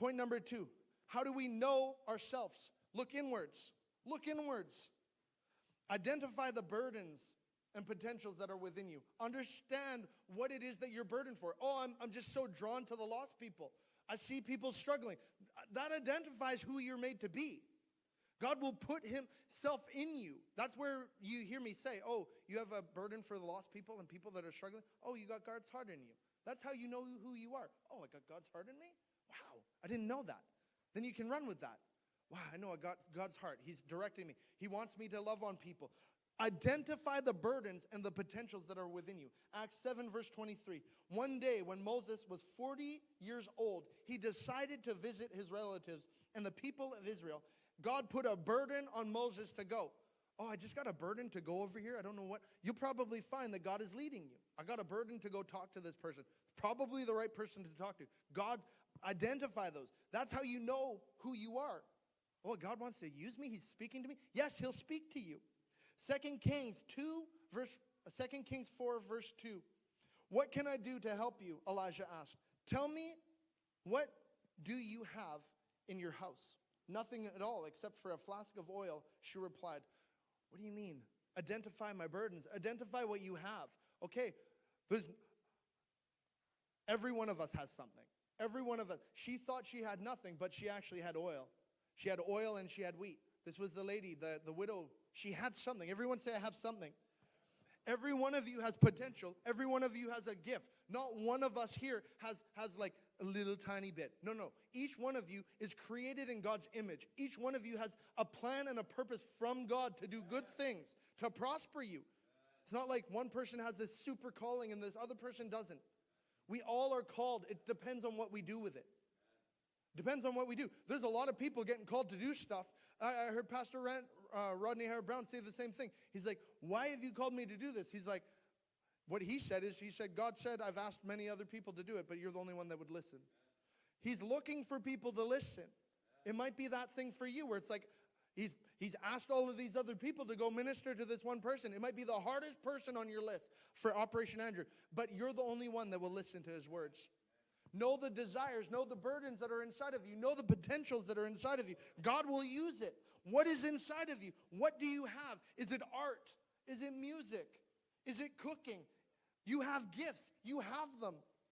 Point number 2. How do we know ourselves? Look inwards. Look inwards. Identify the burdens and potentials that are within you. Understand what it is that you're burdened for. Oh, I'm just so drawn to the lost people. I see people struggling. That identifies who you're made to be. God will put himself in you. That's where you hear me say, oh, you have a burden for the lost people and people that are struggling. Oh, you got God's heart in you. That's how you know who you are. Oh, I got God's heart in me? Wow, I didn't know that. Then you can run with that. Wow, I know I got God's heart. He's directing me. He wants me to love on people. Identify the burdens and the potentials that are within you. Acts 7 verse 23. One day when Moses was 40 years old, he decided to visit his relatives and the people of Israel. God put a burden on Moses to go. Oh, I just got a burden to go over here. I don't know what. You'll probably find that God is leading you. I got a burden to go talk to this person. It's probably the right person to talk to. God, identify those. That's how you know who you are. Oh, God wants to use me? He's speaking to me? Yes, he'll speak to you. 2 Kings 4 verse 2. What can I do to help you? Elijah asked. Tell me, what do you have in your house? Nothing at all except for a flask of oil, she replied. What do you mean? Identify my burdens. Identify what you have. Okay, every one of us has something. Every one of us. She thought she had nothing, but she actually had oil. She had oil and she had wheat. This was the lady, the widow. She had something. Everyone say, I have something. Every one of you has potential. Every one of you has a gift. Not one of us here has like a little tiny bit. No. Each one of you is created in God's image. Each one of you has a plan and a purpose from God to do good things, to prosper you. It's not like one person has this super calling and this other person doesn't. We all are called. It depends on what we do with it. Depends on what we do. There's a lot of people getting called to do stuff. I heard Pastor Rodney Howard-Brown say the same thing. He's like, why have you called me to do this? He's like, what he said is, God said, I've asked many other people to do it, but you're the only one that would listen. He's looking for people to listen. It might be that thing for you where it's like, he's asked all of these other people to go minister to this one person. It might be the hardest person on your list for Operation Andrew, but you're the only one that will listen to his words. Know the desires, know the burdens that are inside of you, know the potentials that are inside of you. God will use it. What is inside of you? What do you have? Is it art? Is it music? Is it cooking? You have gifts. You have them.